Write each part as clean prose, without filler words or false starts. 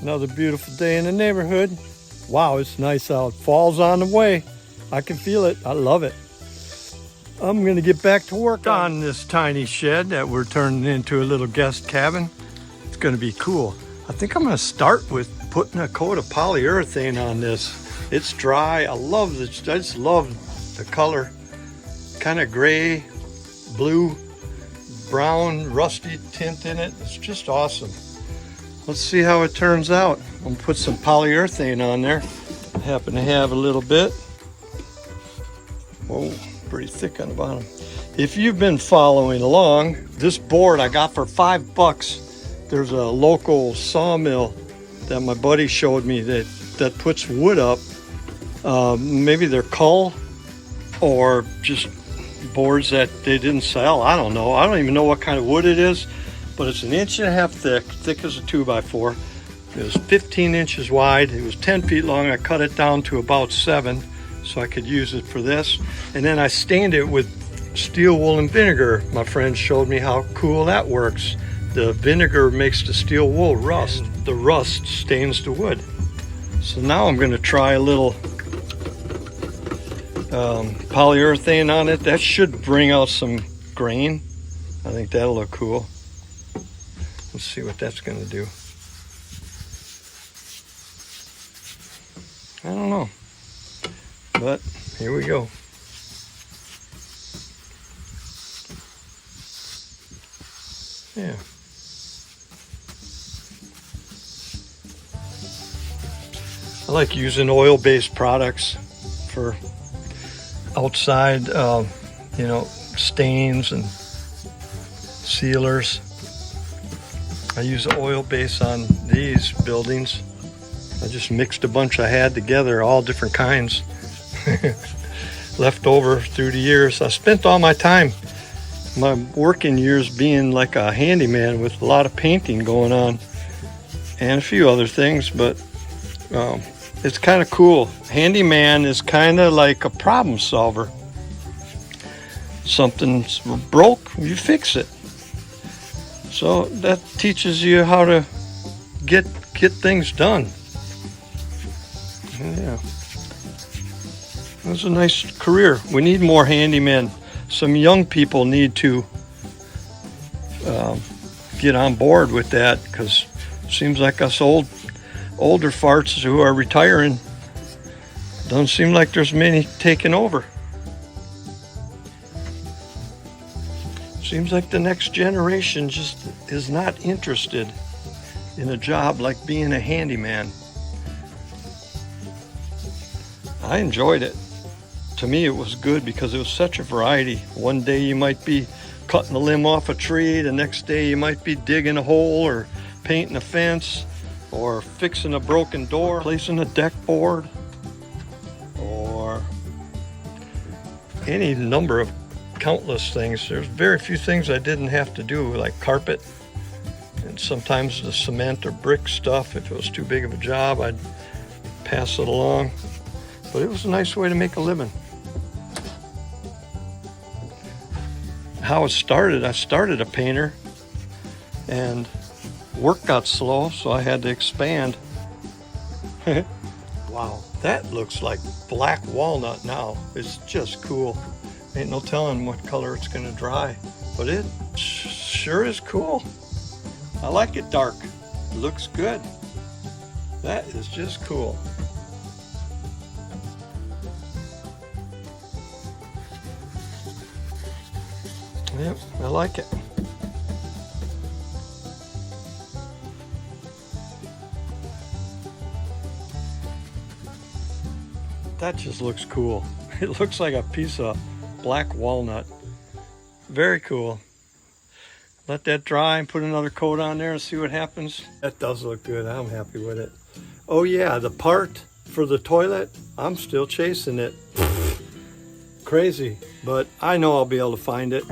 Another beautiful day in the neighborhood. Wow, it's nice out. Fall's on the way. I can feel it. I love it. I'm gonna get back to work on this tiny shed that we're turning into a little guest cabin. It's gonna be cool. I think I'm gonna start with putting a coat of polyurethane on this. It's dry. I just love the color. Kind of gray, blue, brown, rusty tint in it. It's just awesome. Let's see how it turns out. I'm gonna put some polyurethane on there. I happen to have a little bit. Whoa, pretty thick on the bottom. If you've been following along, this board I got for $5. There's a local sawmill that my buddy showed me that puts wood up. Maybe they're cull or just boards that they didn't sell. I don't know. I don't even know what kind of wood it is, but it's 1.5 inches thick as a 2x4. It was 15 inches wide. It was 10 feet long. I cut it down to about 7 so I could use it for this. And then I stained it with steel wool and vinegar. My friend showed me how cool that works. The vinegar makes the steel wool rust. The rust stains the wood. So now I'm going to try a little polyurethane on it. That should bring out some grain. I think that'll look cool. Let's see what that's going to do. I don't know, but here we go. Yeah. I like using oil-based products for outside, stains and sealers. I use oil base on these buildings. I just mixed a bunch I had together, all different kinds, left over through the years. I spent all my time, my working years, being like a handyman with a lot of painting going on and a few other things, but it's kind of cool. Handyman is kind of like a problem solver. Something's broke, you fix it. So that teaches you how to get things done. Yeah, that's a nice career. We need more handymen. Some young people need to get on board with that, because it seems like us older farts who are retiring, don't seem like there's many taking over. Seems like the next generation just is not interested in a job like being a handyman. I enjoyed it. To me, it was good because it was such a variety. One day you might be cutting a limb off a tree. The next day you might be digging a hole or painting a fence or fixing a broken door, placing a deck board, or any number of countless things. There's very few things I didn't have to do, like carpet, and sometimes the cement or brick stuff. If it was too big of a job, I'd pass it along. But it was a nice way to make a living. How it started, I started a painter and work got slow, so I had to expand. Wow, that looks like black walnut now. It's just cool. Ain't no telling what color it's gonna dry, but it sure is cool. I like it dark. It looks good. That is just cool. Yep, I like it. That just looks cool. It looks like a piece of black walnut. Very cool. Let that dry and put another coat on there and see what happens. That does look good. I'm happy with it. Oh yeah, the part for the toilet, I'm still chasing it. Crazy, but I know I'll be able to find it.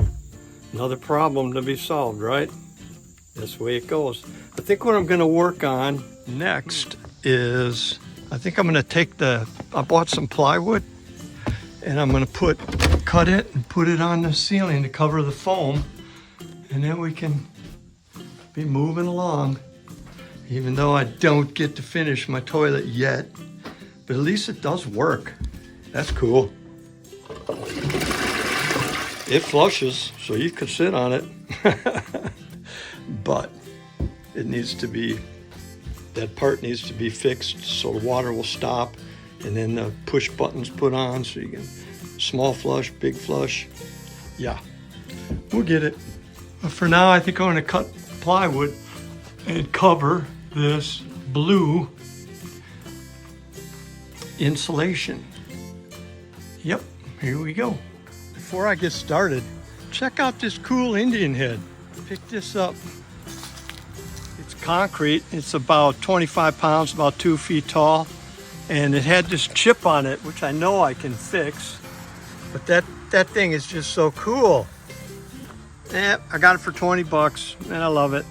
Another problem to be solved, right? That's the way it goes. I think what I'm going to work on next is, I think I'm going to take I bought some plywood, and I'm going to cut it and put it on the ceiling to cover the foam, and then we can be moving along. Even though I don't get to finish my toilet yet, but at least it does work. That's cool. It flushes, so you can sit on it. But it needs to be, that part needs to be fixed so the water will stop, and then the push buttons put on so you can small flush, big flush. Yeah, we'll get it. But for now, I think I'm gonna cut plywood and cover this blue insulation. Yep, here we go. Before I get started, check out this cool Indian head. Pick this up. It's concrete. It's about 25 pounds, about 2 feet tall. And it had this chip on it, which I know I can fix. But that thing is just so cool. Yeah, I got it for 20 bucks and I love it.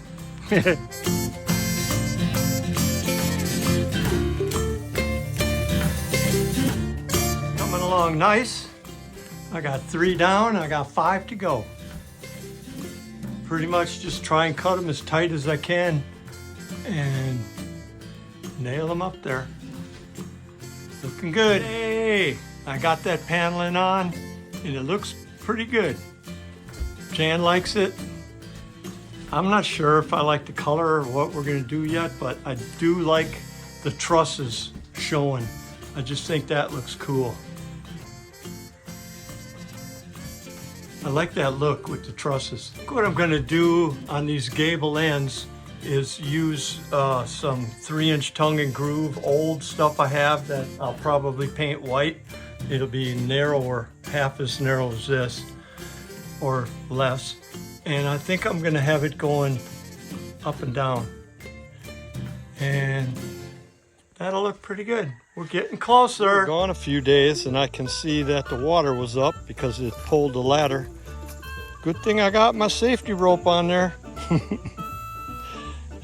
Coming along nice. I got 3 down, I got 5 to go. Pretty much just try and cut them as tight as I can and nail them up there. Looking good. Hey, I got that paneling on and it looks pretty good. Jan likes it. I'm not sure if I like the color or what we're gonna do yet, but I do like the trusses showing. I just think that looks cool. I like that look with the trusses. What I'm gonna do on these gable ends is use some 3-inch tongue and groove old stuff I have that I'll probably paint white. It'll be narrower, half as narrow as this or less. And I think I'm gonna have it going up and down. And that'll look pretty good. We're getting closer. We're gone a few days and I can see that the water was up because it pulled the ladder. Good thing I got my safety rope on there.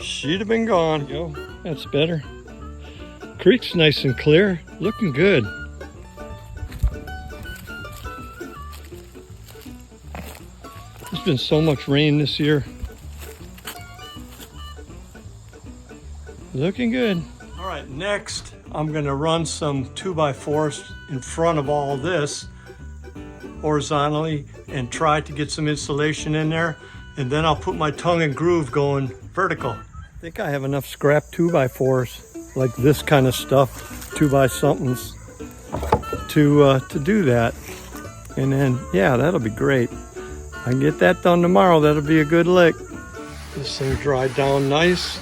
She'd have been gone. Go, that's better. Creek's nice and clear, looking good. There's been so much rain this year. Looking good. All right, next I'm gonna run some 2x4s in front of all this horizontally and try to get some insulation in there. And then I'll put my tongue and groove going vertical. I think I have enough scrap 2x4s, like this kind of stuff, 2x-somethings, to do that. And then, yeah, that'll be great. I can get that done tomorrow. That'll be a good lick. This thing dried down nice.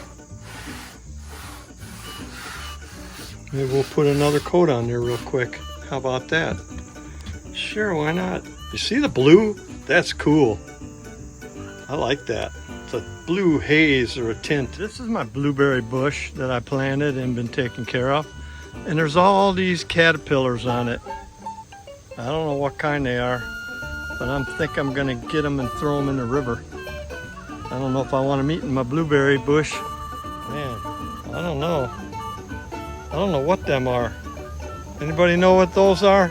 Maybe we'll put another coat on there real quick. How about that? Sure, why not? You see the blue? That's cool. I like that. It's a blue haze or a tint. This is my blueberry bush that I planted and been taking care of. And there's all these caterpillars on it. I don't know what kind they are, but I think I'm gonna get them and throw them in the river. I don't know if I want them eating my blueberry bush. Man, I don't know. I don't know what them are. Anybody know what those are?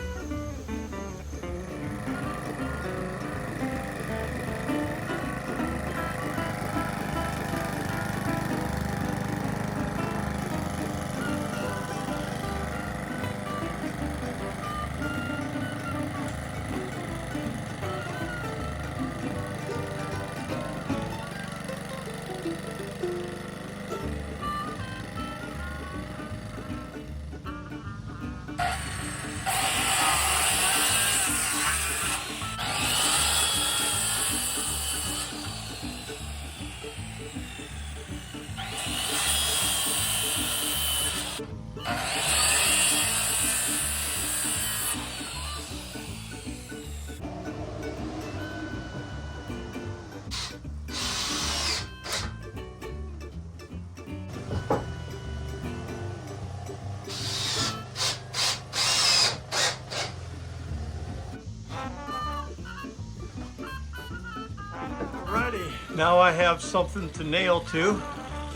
Now I have something to nail to,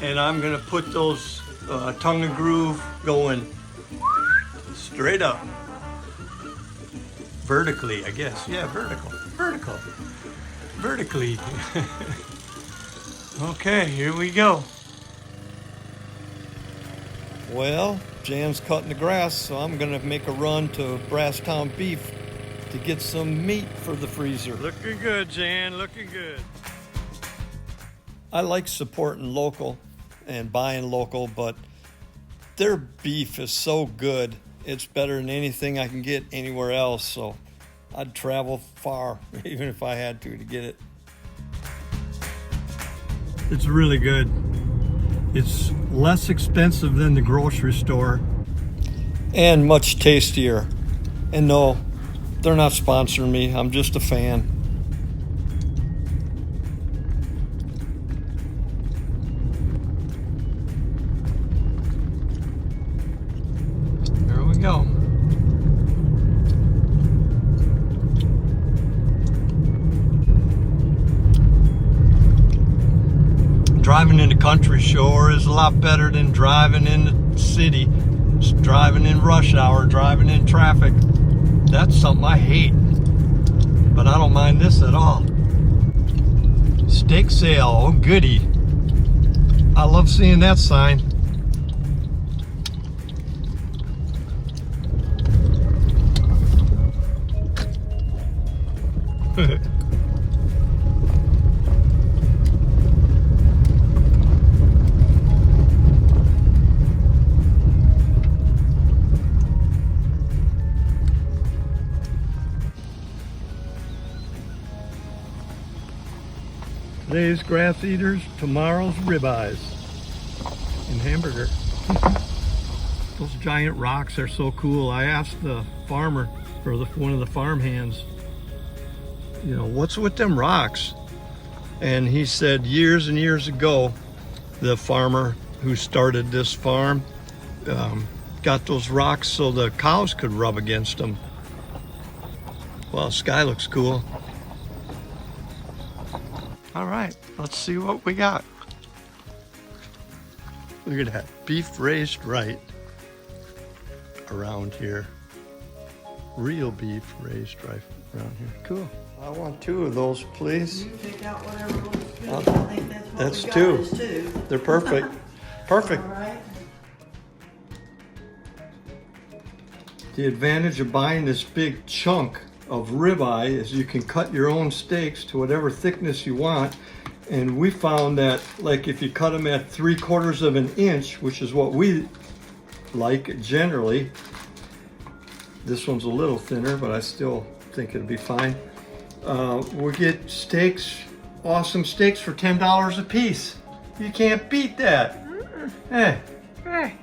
and I'm gonna put those tongue and groove going straight up. Vertically, I guess. Yeah, vertically. Okay, here we go. Well, Jan's cutting the grass, so I'm gonna make a run to Brasstown Beef to get some meat for the freezer. Looking good, Jan, looking good. I like supporting local and buying local, but their beef is so good. It's better than anything I can get anywhere else, so I'd travel far, even if I had to get it. It's really good. It's less expensive than the grocery store and much tastier. And no, they're not sponsoring me. I'm just a fan. There we go. Driving in the country sure is a lot better than driving in the city, driving in rush hour, driving in traffic. That's something I hate, but I don't mind this at all. Steak sale, oh goody. I love seeing that sign. Today's grass eaters, tomorrow's ribeyes and hamburger. Those giant rocks are so cool. I asked the farmer, or one of the farm hands, you know, what's with them rocks? And he said years and years ago, the farmer who started this farm got those rocks so the cows could rub against them. Well, the sky looks cool. All right, let's see what we got. Look at that, beef raised right around here. Real beef raised right around here. Cool. I want 2 of those, please. You pick out whatever looks good. I think that's what we got is 2. They're perfect. Perfect. All right. The advantage of buying this big chunk of ribeye is you can cut your own steaks to whatever thickness you want. And we found that, like, if you cut them at 3/4 of an inch, which is what we like generally, this one's a little thinner, but I still think it'll be fine. We get steaks, awesome steaks for $10 a piece. You can't beat that. Hey. Hey.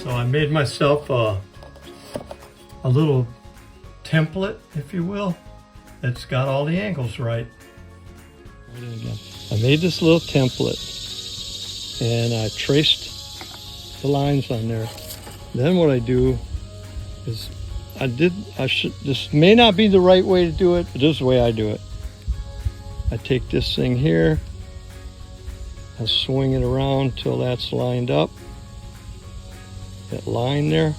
So I made myself a little template, if you will, that's got all the angles right. I made this little template and I traced the lines on there. Then what I do is this may not be the right way to do it, but this is the way I do it. I take this thing here, I swing it around till that's lined up. That line there,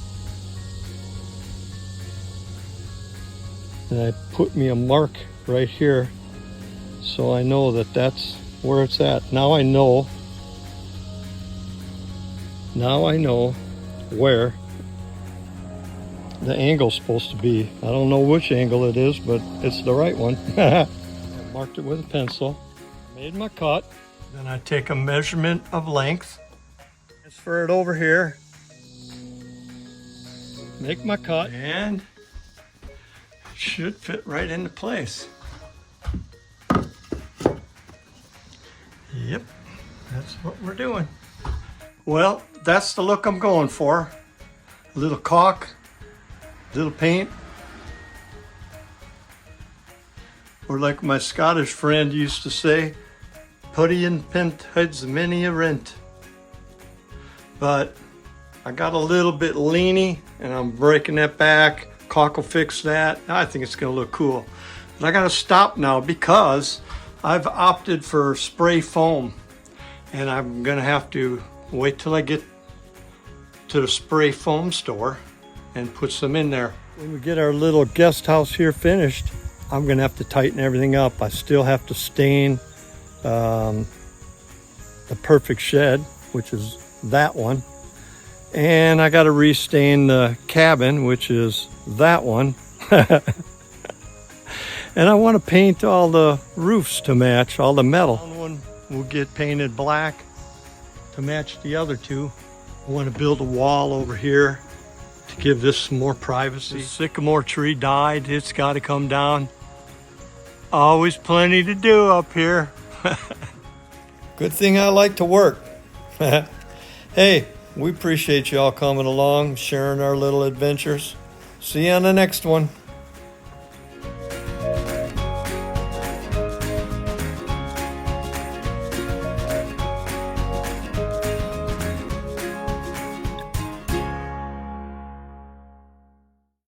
and I put me a mark right here so I know that that's where it's at. Now I know where the angle's supposed to be. I don't know which angle it is, but it's the right one. I marked it with a pencil, made my cut, then I take a measurement of length, transfer it over here, make my cut, and it should fit right into place. Yep, that's what we're doing. Well, that's the look I'm going for. A little caulk, a little paint, or like my Scottish friend used to say, putty and pint hides many a rent. But I got a little bit leany and I'm breaking that back. Caulk will fix that. I think it's gonna look cool. But I gotta stop now because I've opted for spray foam and I'm gonna have to wait till I get to the spray foam store and put some in there. When we get our little guest house here finished, I'm gonna have to tighten everything up. I still have to stain the perfect shed, which is that one. And I got to restain the cabin, which is that one. And I want to paint all the roofs to match, all the metal. One will get painted black to match the other two. I want to build a wall over here to give this some more privacy. The sycamore tree died. It's got to come down. Always plenty to do up here. Good thing I like to work. Hey, we appreciate you all coming along, sharing our little adventures. See you on the next one.